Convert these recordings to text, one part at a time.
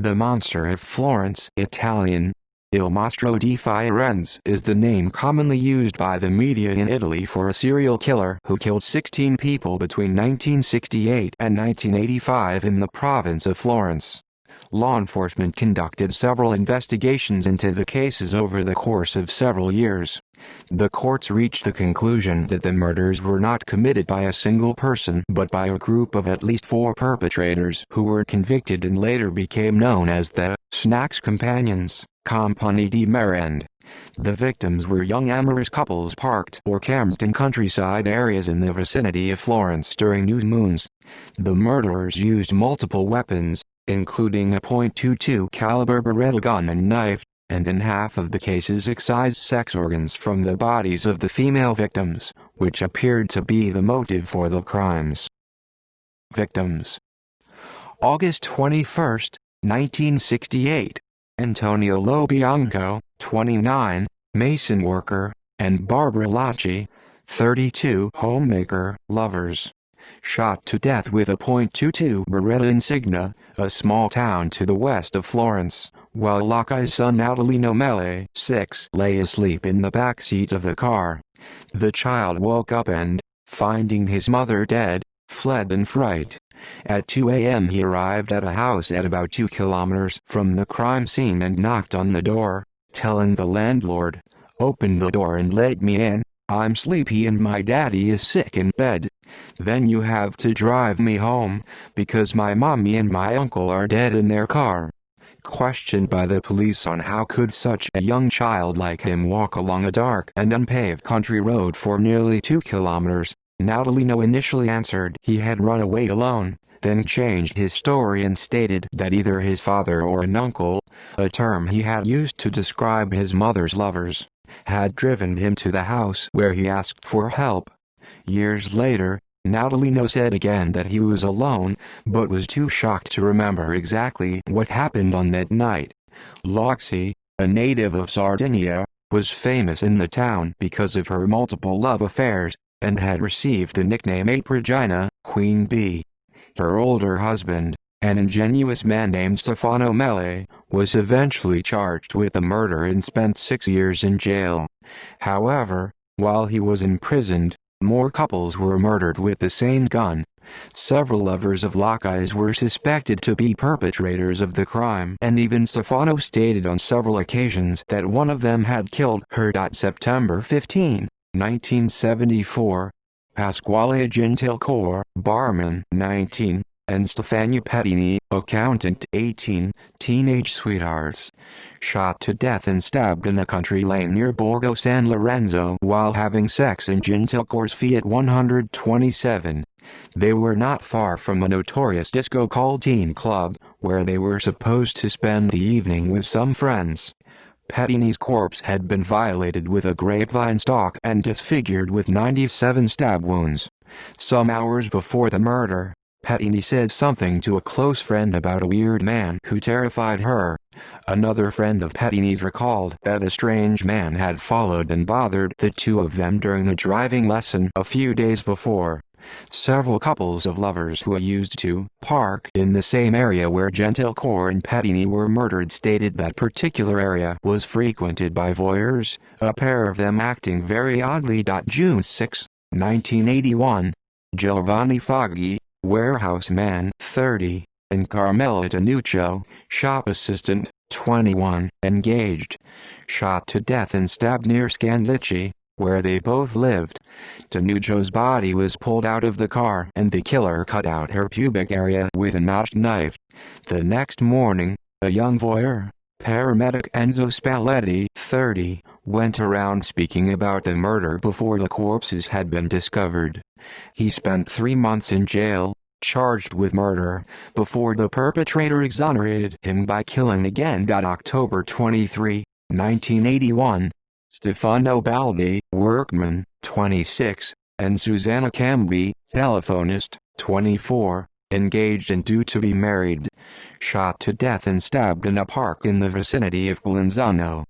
The Monster of Florence, Italian, Il Mostro di Firenze, is the name commonly used by the media in Italy for a serial killer who killed 16 people between 1968 and 1985 in the province of Florence. Law enforcement conducted several investigations into the cases over the course of several years. The courts reached the conclusion that the murders were not committed by a single person but by a group of at least 4 perpetrators who were convicted and later became known as the Snacks Companions, Compagnie di Merende. The victims were young amorous couples parked or camped in countryside areas in the vicinity of Florence during new moons. The murderers used multiple weapons, including a .22 caliber Beretta gun and knife, and in half of the cases excised sex organs from the bodies of the female victims, which appeared to be the motive for the crimes. Victims: August 21, 1968, Antonio Lobianco, 29, mason worker, and Barbara Lacci, 32, homemaker. Lovers. Shot to death with a .22 Beretta Insignia, a small town to the west of Florence, while Lacci's son Natalino Mele, 6, lay asleep in the back seat of the car. The child woke up and, finding his mother dead, fled in fright. At 2 a.m. he arrived at a house at about 2 kilometers from the crime scene and knocked on the door, telling the landlord, "Open the door and let me in, I'm sleepy and my daddy is sick in bed. Then you have to drive me home, because my mommy and my uncle are dead in their car." Questioned by the police on how could such a young child like him walk along a dark and unpaved country road for nearly 2 kilometers, Natalino initially answered he had run away alone, then changed his story and stated that either his father or an uncle, a term he had used to describe his mother's lovers, had driven him to the house where he asked for help. Years later, Natalino said again that he was alone, but was too shocked to remember exactly what happened on that night. Lacci, a native of Sardinia, was famous in the town because of her multiple love affairs, and had received the nickname Ape Regina, Queen Bee. Her older husband, an ingenuous man named Stefano Mele, was eventually charged with the murder and spent 6 years in jail. However, while he was imprisoned, more couples were murdered with the same gun. Several lovers of Lacci's were suspected to be perpetrators of the crime, and even Stefano stated on several occasions that one of them had killed her. September 15, 1974, Pasquale Gentilcore, barman, 19, and Stefania Pettini, accountant, 18, teenage sweethearts, shot to death and stabbed in a country lane near Borgo San Lorenzo while having sex in Gentilcore's Fiat 127. They were not far from a notorious disco called Teen Club, where they were supposed to spend the evening with some friends. Pettini's corpse had been violated with a grapevine stalk and disfigured with 97 stab wounds. Some hours before the murder, Pettini said something to a close friend about a weird man who terrified her. Another friend of Pettini's recalled that a strange man had followed and bothered the two of them during a driving lesson a few days before. Several couples of lovers who used to park in the same area where Gentilcore and Pettini were murdered stated that particular area was frequented by voyeurs, a pair of them acting very oddly. June 6, 1981, Giovanni Foggi, warehouse man, 30, and Carmela Danuccio, shop assistant, 21, engaged, shot to death and stabbed near Scandlicci, where they both lived. Danuccio's body was pulled out of the car and the killer cut out her pubic area with a notched knife. The next morning, a young voyeur, paramedic Enzo Spalletti, 30, went around speaking about the murder before the corpses had been discovered. He spent 3 months in jail, charged with murder, before the perpetrator exonerated him by killing again. October 23, 1981, Stefano Baldi, workman, 26, and Susanna Cambi, telephonist, 24, engaged and due to be married, shot to death and stabbed in a park in the vicinity of Polenzano.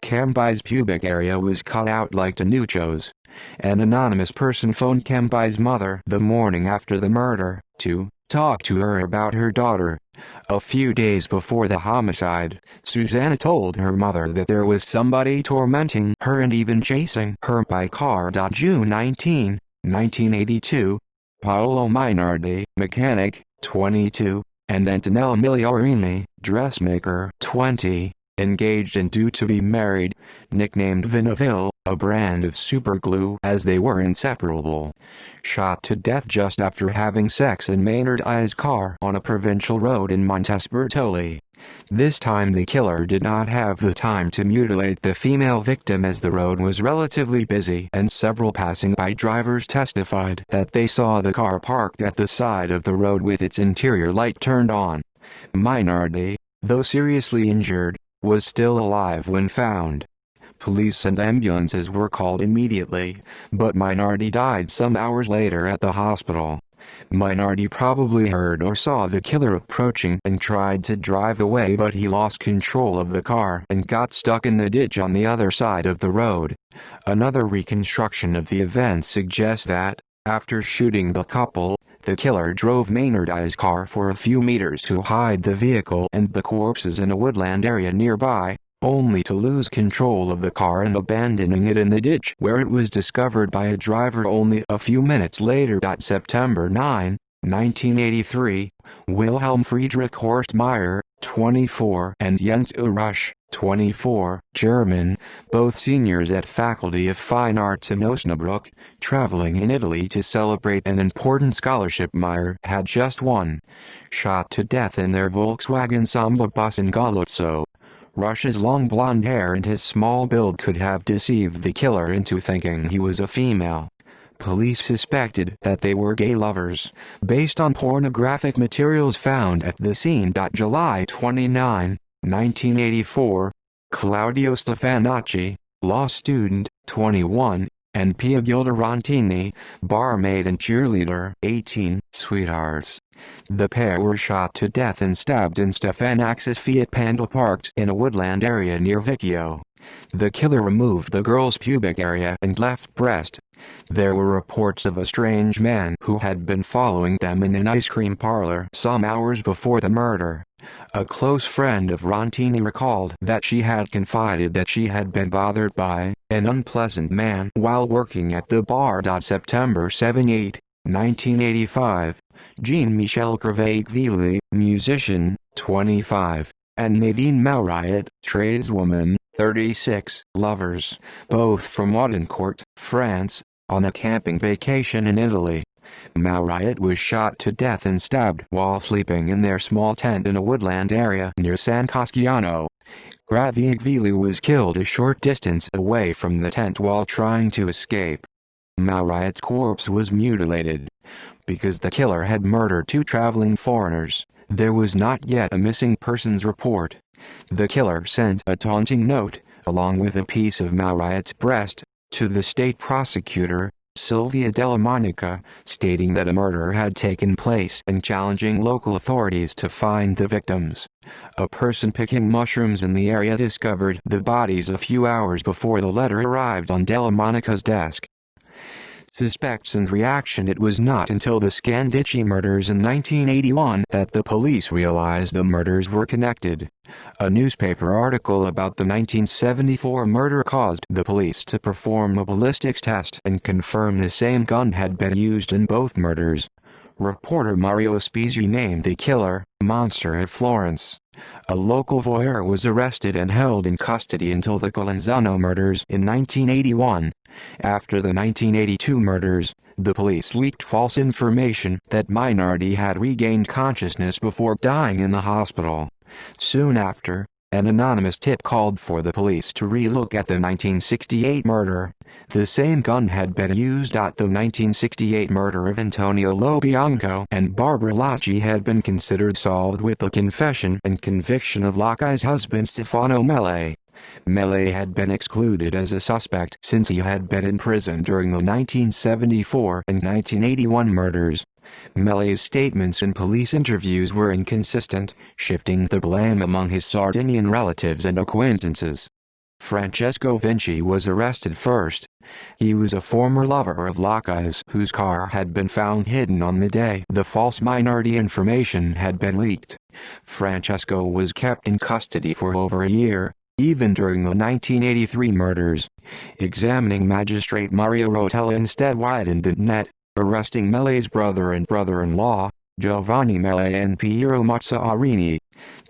Cambi's pubic area was cut out like Danuccio's. An anonymous person phoned Cambi's mother the morning after the murder to talked to her about her daughter. A few days before the homicide, Susanna told her mother that there was somebody tormenting her and even chasing her by car. June 19, 1982, Paolo Minardi, mechanic, 22, and Antonella Migliorini, dressmaker, 20, engaged and due to be married, nicknamed Vinaville, a brand of superglue, as they were inseparable, shot to death just after having sex in Maynard I's car on a provincial road in Montesbertoli. This time the killer did not have the time to mutilate the female victim as the road was relatively busy, and several passing-by drivers testified that they saw the car parked at the side of the road with its interior light turned on. Minardi, though seriously injured, was still alive when found. Police and ambulances were called immediately, but Minardi died some hours later at the hospital. Minardi probably heard or saw the killer approaching and tried to drive away, but he lost control of the car and got stuck in the ditch on the other side of the road. Another reconstruction of the events suggests that, after shooting the couple, the killer drove Maynard I's car for a few meters to hide the vehicle and the corpses in a woodland area nearby, only to lose control of the car and abandoning it in the ditch where it was discovered by a driver only a few minutes later. September 9, 1983, Wilhelm Friedrich Horst Meyer, 24, and Jens Urush, 24, German, both seniors at Faculty of Fine Arts in Osnabrück, traveling in Italy to celebrate an important scholarship Meyer had just won, shot to death in their Volkswagen Samba bus in Galuzzo. Rush's long blonde hair and his small build could have deceived the killer into thinking he was a female. Police suspected that they were gay lovers, based on pornographic materials found at the scene. July 29, 1984, Claudio Stefanacci, law student, 21, and Pia Gilda Rontini, barmaid and cheerleader, 18, sweethearts. The pair were shot to death and stabbed in Stefanacci's Fiat Panda parked in a woodland area near Vicchio. The killer removed the girl's pubic area and left breast. There were reports of a strange man who had been following them in an ice cream parlor some hours before the murder. A close friend of Rontini recalled that she had confided that she had been bothered by an unpleasant man while working at the bar. September 7, 1985, Jean-Michel Creveille, musician, 25, and Nadine Mauriat, tradeswoman, 36, lovers, both from Audincourt, France, on a camping vacation in Italy. Mauriat was shot to death and stabbed while sleeping in their small tent in a woodland area near San Casciano. Creveille was killed a short distance away from the tent while trying to escape. Mauriat's corpse was mutilated. Because the killer had murdered two traveling foreigners, there was not yet a missing persons report. The killer sent a taunting note, along with a piece of Mauriat's breast, to the state prosecutor, Silvia Della Monica, stating that a murder had taken place and challenging local authorities to find the victims. A person picking mushrooms in the area discovered the bodies a few hours before the letter arrived on Della Monica's desk. Suspects and reaction. It was not until the Scandicci murders in 1981 that the police realized the murders were connected. A newspaper article about the 1974 murder caused the police to perform a ballistics test and confirm the same gun had been used in both murders. Reporter Mario Spizzi named the killer "Monster of Florence." A local voyeur was arrested and held in custody until the Colanzano murders in 1981. After the 1982 murders, the police leaked false information that Minardi had regained consciousness before dying in the hospital. Soon after, an anonymous tip called for the police to re-look at the 1968 murder. The same gun had been used at the 1968 murder of Antonio Lobianco, and Barbara Lacci had been considered solved with the confession and conviction of Lacci's husband Stefano Mele. Mele had been excluded as a suspect since he had been in prison during the 1974 and 1981 murders. Mele's statements in police interviews were inconsistent, shifting the blame among his Sardinian relatives and acquaintances. Francesco Vinci was arrested first. He was a former lover of Lacca's whose car had been found hidden on the day the false minority information had been leaked. Francesco was kept in custody for over a year, even during the 1983 murders. Examining magistrate Mario Rotella instead widened the net, arresting Melle's brother and brother-in-law, Giovanni Melle and Piero Mazzarini.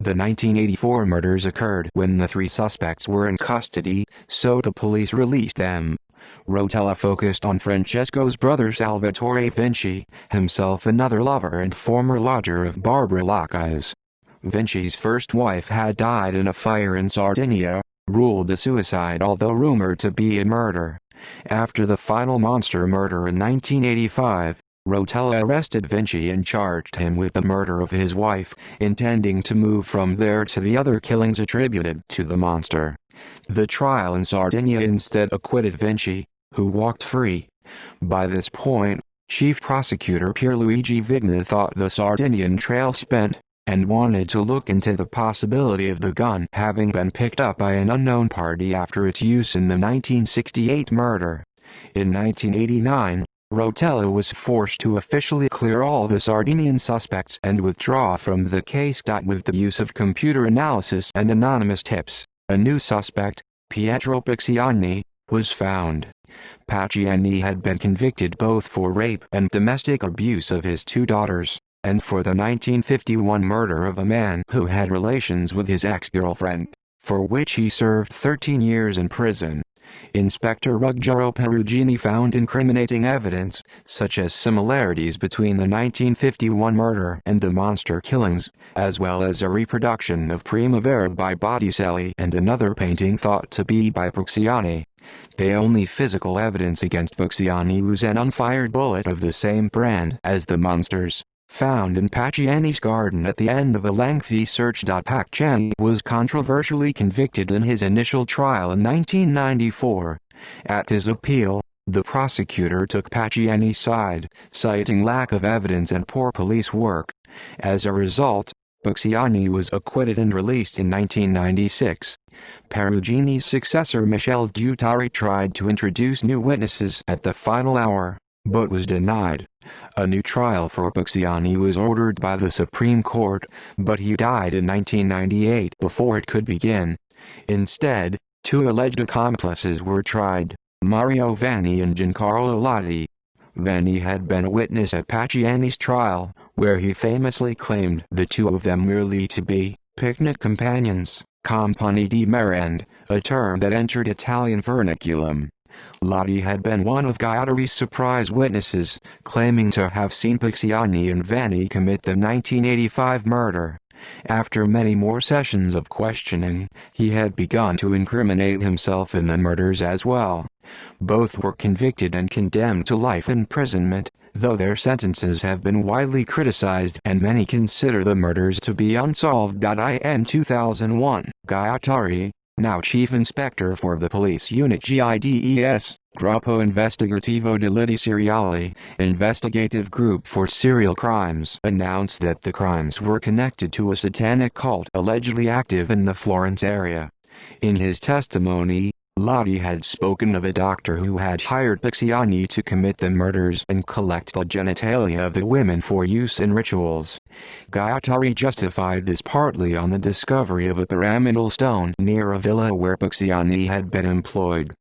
The 1984 murders occurred when the three suspects were in custody, so the police released them. Rotella focused on Francesco's brother Salvatore Vinci, himself another lover and former lodger of Barbara Lacca's. Vinci's first wife had died in a fire in Sardinia, ruled a suicide although rumored to be a murder. After the final monster murder in 1985, Rotella arrested Vinci and charged him with the murder of his wife, intending to move from there to the other killings attributed to the monster. The trial in Sardinia instead acquitted Vinci, who walked free. By this point, Chief Prosecutor Pierluigi Vigna thought the Sardinian trail spent, and wanted to look into the possibility of the gun having been picked up by an unknown party after its use in the 1968 murder. In 1989, Rotella was forced to officially clear all the Sardinian suspects and withdraw from the case. With the use of computer analysis and anonymous tips, a new suspect, Pietro Picciani, was found. Pacciani had been convicted both for rape and domestic abuse of his two daughters, and for the 1951 murder of a man who had relations with his ex-girlfriend, for which he served 13 years in prison. Inspector Ruggero Perugini found incriminating evidence, such as similarities between the 1951 murder and the monster killings, as well as a reproduction of Primavera by Botticelli and another painting thought to be by Picciani. The only physical evidence against Picciani was an unfired bullet of the same brand as the monsters, found in Pacciani's garden at the end of a lengthy search. Pacciani was controversially convicted in his initial trial in 1994. At his appeal, the prosecutor took Pacciani's side, citing lack of evidence and poor police work. As a result, Picciani was acquitted and released in 1996. Perugini's successor Michele Dutari tried to introduce new witnesses at the final hour, but was denied. A new trial for Picciani was ordered by the Supreme Court, but he died in 1998 before it could begin. Instead, two alleged accomplices were tried, Mario Vanni and Giancarlo Lotti. Vanni had been a witness at Pacciani's trial, where he famously claimed the two of them merely to be picnic companions, compagni di merende, a term that entered Italian vernaculum. Lotti had been one of Gaetari's surprise witnesses, claiming to have seen Picciani and Vanni commit the 1985 murder. After many more sessions of questioning, he had begun to incriminate himself in the murders as well. Both were convicted and condemned to life imprisonment, though their sentences have been widely criticized and many consider the murders to be unsolved. In 2001, Gaetari, now Chief Inspector for the Police Unit GIDES, Gruppo Investigativo Delitti Seriali, Investigative Group for Serial Crimes, announced that the crimes were connected to a satanic cult allegedly active in the Florence area. In his testimony, Lotti had spoken of a doctor who had hired Picciani to commit the murders and collect the genitalia of the women for use in rituals. Gaetari justified this partly on the discovery of a pyramidal stone near a villa where Picciani had been employed.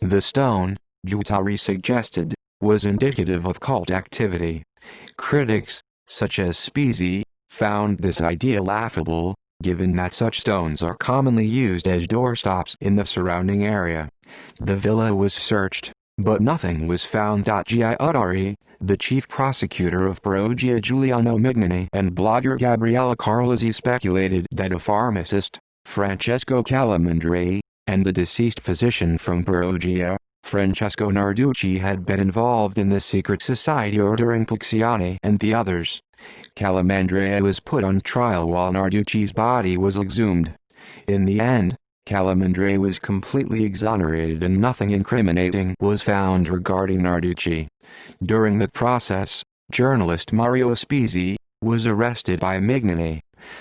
The stone, Gaetari suggested, was indicative of cult activity. Critics, such as Spizzi, found this idea laughable, given that such stones are commonly used as doorstops in the surrounding area. The villa was searched, but nothing was found. Gaetari, the chief prosecutor of Perugia Giuliano Mignani and blogger Gabriella Carlizzi speculated that a pharmacist, Francesco Calamandrei, and the deceased physician from Perugia, Francesco Narducci, had been involved in the secret society ordering Picciani and the others. Calamandrei was put on trial while Narducci's body was exhumed. In the end, Calamandrei was completely exonerated and nothing incriminating was found regarding Narducci. During the process, journalist Mario Spizzi was arrested by Mignani.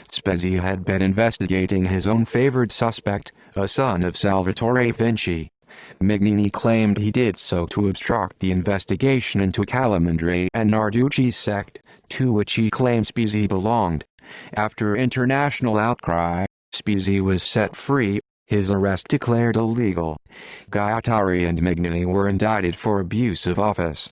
Spezia had been investigating his own favored suspect, a son of Salvatore Vinci. Mignini claimed he did so to obstruct the investigation into Calamandre and Narducci's sect, to which he claimed Spizzi belonged. After international outcry, Spizzi was set free, his arrest declared illegal. Gaetari and Mignini were indicted for abuse of office.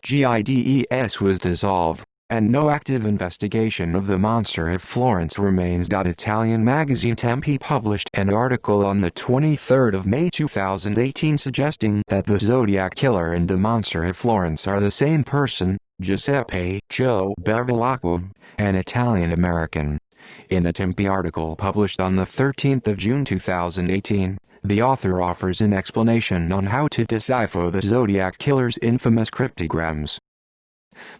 GIDES was dissolved, and no active investigation of the monster of Florence remains. Italian magazine Tempi published an article on the 23rd of May 2018 suggesting that the Zodiac Killer and the monster of Florence are the same person, Giuseppe Joe Bevilacqua, an Italian-American. In a Tempi article published on the 13th of June 2018, the author offers an explanation on how to decipher the Zodiac Killer's infamous cryptograms.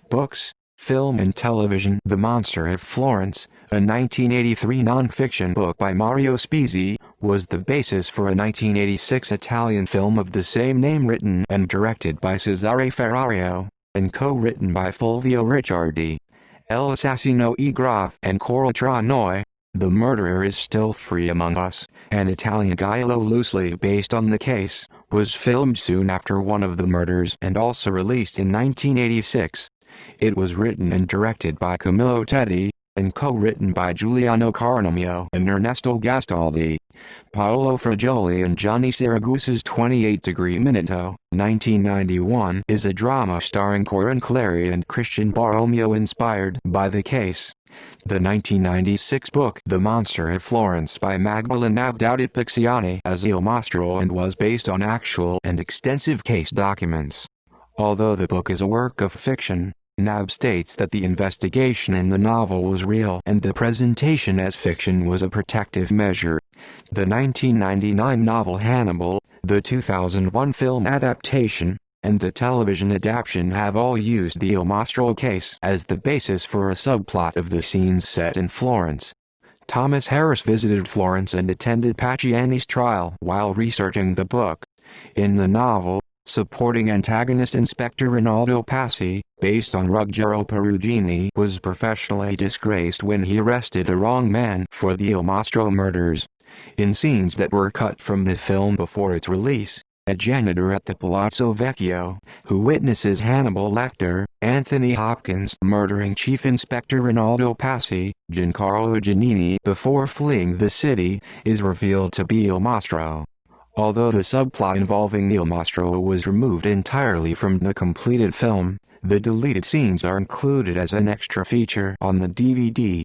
Books, film and television. The Monster of Florence, a 1983 non-fiction book by Mario Spizzi, was the basis for a 1986 Italian film of the same name written and directed by Cesare Ferrario, and co-written by Fulvio Ricciardi. El Assassino e Graf and Cora tra noi. The Murderer is Still Free Among Us, an Italian giallo loosely based on the case, was filmed soon after one of the murders and also released in 1986. It was written and directed by Camillo Teddy, and co-written by Giuliano Carnamio and Ernesto Gastaldi. Paolo Fagioli and Johnny Siragusa's 28-Degree Minuto, 1991, is a drama starring Corin Clary and Christian Borromeo inspired by the case. The 1996 book The Monster of Florence by Magdalene Abdoudit Pixiani as Il Mostro and was based on actual and extensive case documents. Although the book is a work of fiction, Nab states that the investigation in the novel was real and the presentation as fiction was a protective measure. The 1999 novel Hannibal, the 2001 film adaptation, and the television adaptation have all used the Il Mostro case as the basis for a subplot of the scenes set in Florence. Thomas Harris visited Florence and attended Pacciani's trial while researching the book. In the novel, supporting antagonist Inspector Rinaldo Passi, based on Ruggero Perugini, was professionally disgraced when he arrested the wrong man for the Il Mostro murders. In scenes that were cut from the film before its release, a janitor at the Palazzo Vecchio, who witnesses Hannibal Lecter, Anthony Hopkins murdering Chief Inspector Rinaldo Passi, Giancarlo Giannini before fleeing the city, is revealed to be Il Mostro. Although the subplot involving Il Mostro was removed entirely from the completed film, the deleted scenes are included as an extra feature on the DVD.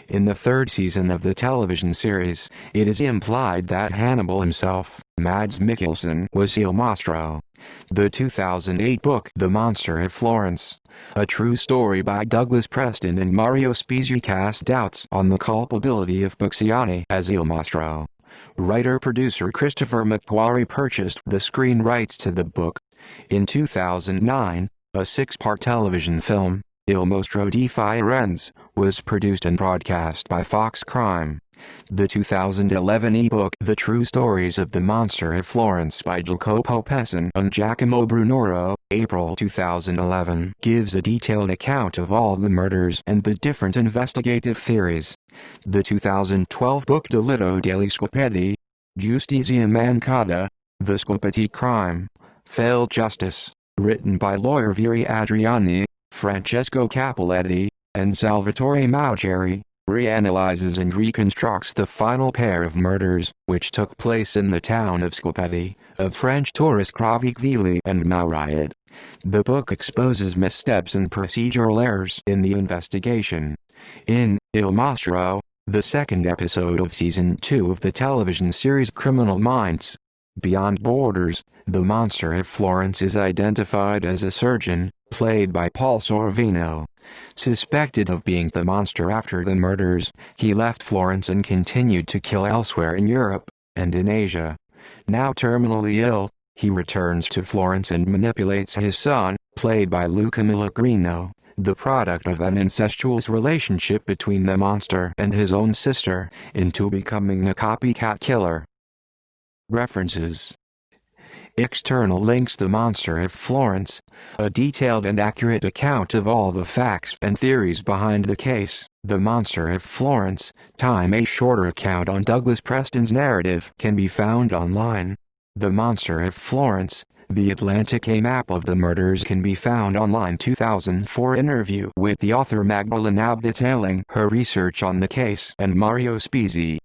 In the third season of the television series, it is implied that Hannibal himself, Mads Mikkelsen, was Il Mostro. The 2008 book The Monster of Florence, a true story by Douglas Preston and Mario Spizzi, cast doubts on the culpability of Pixiani as Il Mostro. Writer-producer Christopher McQuarrie purchased the screen rights to the book. In 2009, a six-part television film, Il Mostro di Firenze, was produced and broadcast by Fox Crime. The 2011 ebook The True Stories of the Monster of Florence by Jacopo Pessin and Giacomo Brunoro, April 2011, gives a detailed account of all the murders and the different investigative theories. The 2012 book Delitto degli Scopetti, Giustizia Mancata, The Scopetti Crime, Failed Justice, written by lawyer Viri Adriani, Francesco Capoletti, and Salvatore Mauceri, reanalyzes and reconstructs the final pair of murders, which took place in the town of Scopetti, of French tourist Cravicvili and Mauriad. The book exposes missteps and procedural errors in the investigation. In Il Mostro, the second episode of Season 2 of the television series Criminal Minds, Beyond Borders, the Monster of Florence is identified as a surgeon, played by Paul Sorvino. Suspected of being the monster after the murders, he left Florence and continued to kill elsewhere in Europe and in Asia. Now terminally ill, he returns to Florence and manipulates his son, played by Luca Milagrino, the product of an incestuous relationship between the monster and his own sister, into becoming a copycat killer. References: External links: The Monster of Florence, a detailed and accurate account of all the facts and theories behind the case. The Monster of Florence, Time. A shorter account on Douglas Preston's narrative can be found online. The Monster of Florence, The Atlantic. A map of the murders can be found online. 2004 interview with the author Magdalene Ab detailing her research on the case. And Mario Spizzi,